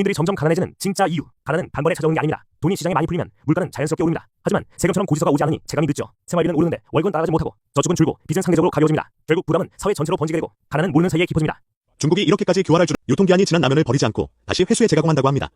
국민들이 점점 가난해지는 진짜 이유. 가난은 단번에 찾아오는 게 아닙니다. 돈이 시장에 많이 풀리면 물가는 자연스럽게 오릅니다. 하지만 세금처럼 고지서가 오지 않으니 체감이 늦죠. 생활비는 오르는데 월급은 따라가지 못하고 저축은 줄고 빚은 상대적으로 가벼워집니다. 결국 부담은 사회 전체로 번지게 되고 가난은 모르는 사이에 깊어집니다. 중국이 이렇게까지 교활할 줄은 유통기한이 지난 라면을 버리지 않고 다시 회수해 재가공한다고 합니다.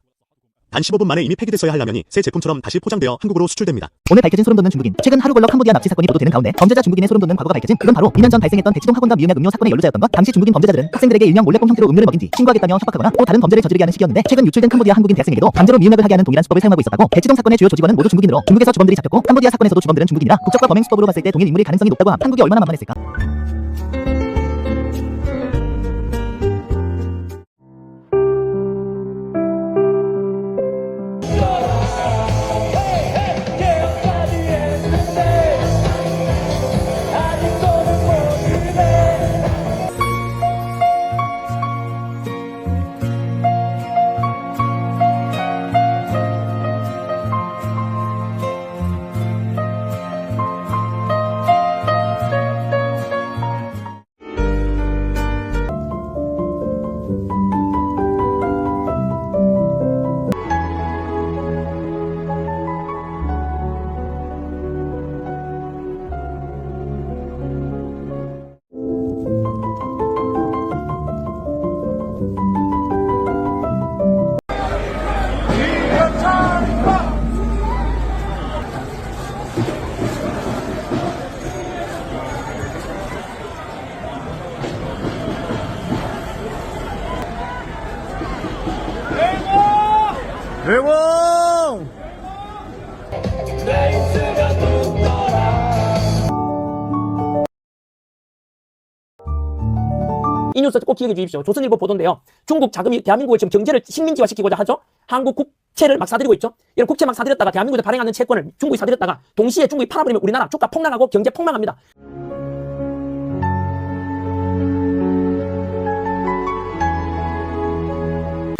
단 15분 만에 이미 폐기됐어야 할 라면이 새 제품처럼 다시 포장되어 한국으로 수출됩니다. 오늘 밝혀진 소름돋는 중국인. 최근 하루걸러 캄보디아 납치 사건이 보도되는 가운데 범죄자 중국인의 소름돋는 과거가 밝혀진. 그건 바로 2년 전 발생했던 대치동 학원과 미용약 음료 사건의 연루자였던 것. 당시 중국인 범죄자들은 학생들에게 일명 몰래뽕 형태로 음료를 먹인 뒤 신고하겠다며 협박하거나 또 다른 범죄를 저지르게 하는 시기였는데, 최근 유출된 캄보디아 한국인 대학생에게도 강제로 미용약을 하게 하는 동일한 수법을 사용하고 있었다고. 대치동 사건의 주요 조직원은 모두 중국인으로 중국에서 주범들이 잡혔고 캄보디아 사건에서도 주범들은 중국인이라 국적과 범행 수법으로 봤을 때 동일 인물일 가능성이 높다고 함. 한국이 얼마나 만만했을까. 대공! 이 뉴스 꼭 기억해 주십시오. 조선일보 보도인데요. 중국 자금이 대한민국을 지금 경제를 식민지화 시키고자 하죠. 한국 국채를 막 사들이고 있죠. 이런 국채 막 사들였다가 대한민국에 발행하는 채권을 중국이 사들였다가 동시에 중국이 팔아버리면 우리나라 주가 폭락하고 경제 폭망합니다.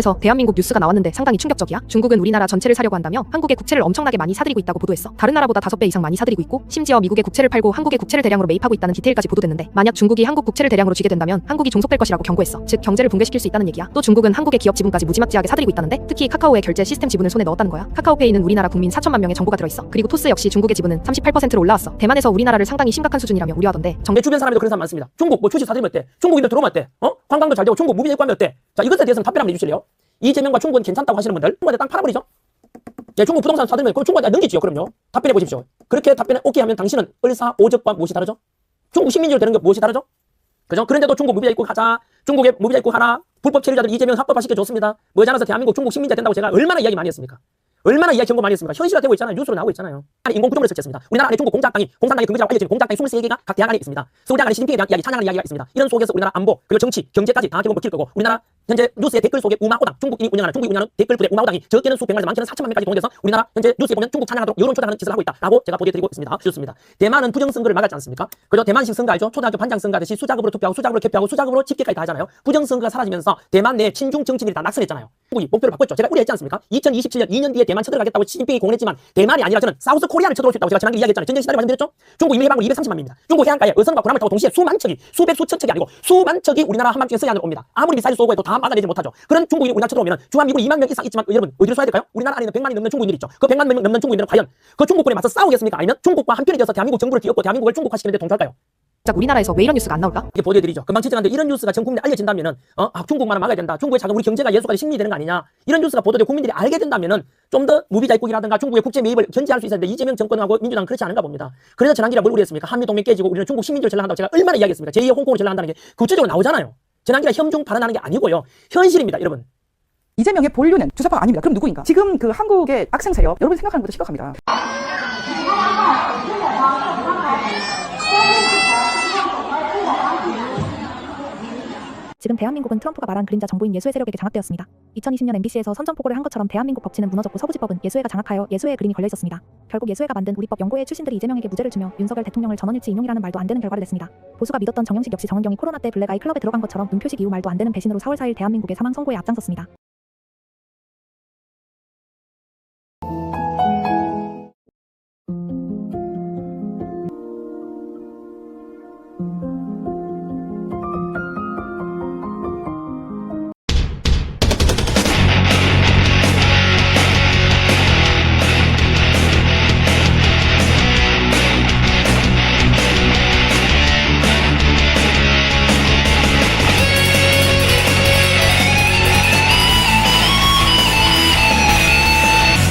그래서 대한민국 뉴스가 나왔는데 상당히 충격적이야. 중국은 우리나라 전체를 사려고 한다며 한국의 국채를 엄청나게 많이 사들이고 있다고 보도했어. 다른 나라보다 5배 이상 많이 사들이고 있고 심지어 미국의 국채를 팔고 한국의 국채를 대량으로 매입하고 있다는 디테일까지 보도됐는데, 만약 중국이 한국 국채를 대량으로 쥐게 된다면 한국이 종속될 것이라고 경고했어. 즉 경제를 붕괴시킬 수 있다는 얘기야. 또 중국은 한국의 기업 지분까지 무지막지하게 사들이고 있다는데, 특히 카카오의 결제 시스템 지분을 손에 넣었다는 거야. 카카오페이는 우리나라 국민 4천만 명의 정보가 들어있어. 그리고 토스 역시 중국의 지분은 38%로 올라왔어. 대만에서 우리나라를 상당히 심각한 수준이라며 우려하던데, 내 주변 사람들도 그런 사람 많습니다. 중국 뭐 주식 사들이면 어때? 중국인들 들어오면 어때? 관광도 잘 되고 중국 무비 대입하면 어때? 자, 이것에 대해서는 답변 한번 해주실래요? 이재명과 중국은 괜찮다고 하시는 분들, 중국한테 땅 팔아버리죠? 예, 중국 부동산 사들면 그럼 중국한테 넘기지요. 그럼요. 답변해 보십시오. 그렇게 답변에 오케이 하면 당신은 을사오적과 무엇이 다르죠? 중국 식민지로 되는 게 무엇이 다르죠? 그죠? 그런데도 중국 무비자 입국 하자, 중국의 무비자 입국 하나, 불법 체류자들 이재명 합법화 시켜줬습니다. 머지않아서 대한민국 중국 식민지가 된다고 제가 얼마나 이야기 많이 했습니까? 얼마나 이야기 경고 많이 했습니까? 현실화되고 있잖아요. 뉴스로 나오고 있잖아요. 아니, 인공 구조물을 설치했습니다. 우리나라 안에 중국 공산당의 근거지라고 알려지는 공산당이 23개가 각 대학 안에 있습니다. 서울대학 안에 시진핑에 대한 이야기, 찬양하는 이야기가 있습니다. 이런 속에서 우리나라 안보, 그리고 정치, 경제까지 다 경고 먹힐 거고, 우리나라 현재 뉴스의 댓글 속에 우마오당, 중국이 운영하는 댓글 부대 우마오당이 적게는 수백 명에서 많게는 4천만 명까지 동원돼서 우리나라 현재 뉴스에 보면 중국 찬양하도록 여론 조작하는 짓을 하고 있다라고 제가 보도해드리고 있습니다. 좋습니다. 대만은 부정선거를 막았지 않습니까? 그죠? 대만식 선거 알죠? 초등학교 반장 선거 하듯이 수작업으로 투표하고 수작업으로 개표하고 수작업으로 집계까지 다 하잖아요. 부정선거가 사라지면서 대만 내 친중 정치인들이 다 낙선했잖아요. 중국이 목표를 바꿨죠. 제가 우려했지 않습니까? 2027년 2년 뒤에 대만 쳐들어가겠다고 시진핑이 공언했지만 대만이 아니라 저는 사우스 코리아를 쳐들어올 수 있다고 제가 지난주에 이야기했잖아요. 전쟁 시나리오 말씀드렸죠? 중국 인민 해방군 230만입니다. 중국 해안가에 어선과 고람을 타고 동시에 수만 척이, 수백 수천 척이 아니고 수만 척이 우리나라 한밤중에 서해안으로 옵니다. 아무리 미사일 쏘고 해도 다 막아내지 못하죠. 그런 중국인이 우리나라 쳐들어오면 주한미군 2만 명 이상 있지만 여러분 어디로 쏴야 될까요? 우리나라 안에 있는 100만이 넘는 중국인들 있죠. 그 100만 명 넘는 중국인들은 과연 그 중국군에 맞서 싸우겠습니까? 아니면 중국과 한편이 되어서 대한민국 정부를 뒤엎고 대한민국을 중국화시키는 데 동조할까요? 진짜 우리나라에서 왜 이런 뉴스가 안 나올까? 이게 보여드리죠. 금방 지적한데 이런 뉴스가 전 국민에 알려진다면은 중국만을 막아야 된다. 중국의 자금 우리 경제가 예수까지 식민이 되는 거 아니냐. 이런 뉴스가 보도되고 국민들이 알게 된다면은 좀 더 무비자 입국이라든가 중국의 국제 매입을 견제할 수 있었는데 이재명 정권하고 민주당은 그렇지 않은가 봅니다. 그래서 지난기에 뭘 우려했습니까? 한미동맹 깨지고 우리는 중국 식민지를 전락한다고 제가 얼마나 이야기했습니까? 제2의 홍콩을 전락한다는 게 구체적으로 나오잖아요. 지난기에 혐중 발언하는 게 아니고요. 현실입니다, 여러분. 이재명의 본류는 주사파가 아닙니다. 그럼 누구인가? 지금 그 한국의 악생 세력, 여러분이 생각하는 것도 심각합니다. 지금 대한민국은 트럼프가 말한 그림자 정부인 예수의 세력에게 장악되었습니다. 2020년 MBC에서 선전포고를 한 것처럼 대한민국 법치는 무너졌고 서부지법은 예수회가 장악하여 예수회의 그림이 걸려 있었습니다. 결국 예수회가 만든 우리법 연구회 출신들이 이재명에게 무죄를 주며 윤석열 대통령을 전원일치 인용이라는 말도 안 되는 결과를 냈습니다. 보수가 믿었던 정영식 역시 정은경이 코로나 때 블랙아이 클럽에 들어간 것처럼 눈표식 이후 말도 안 되는 배신으로 4월 4일 대한민국의 사망 선고에 앞장섰습니다.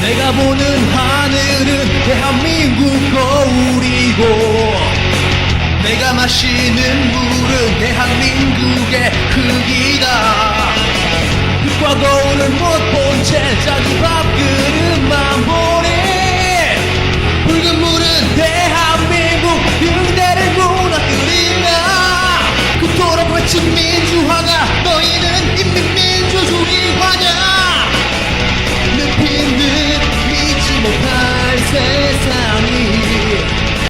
내가 보는 하늘은 대한민국 거울이고 내가 마시는 물은 대한민국의 흙이다. 흙과 거울을 못 본 채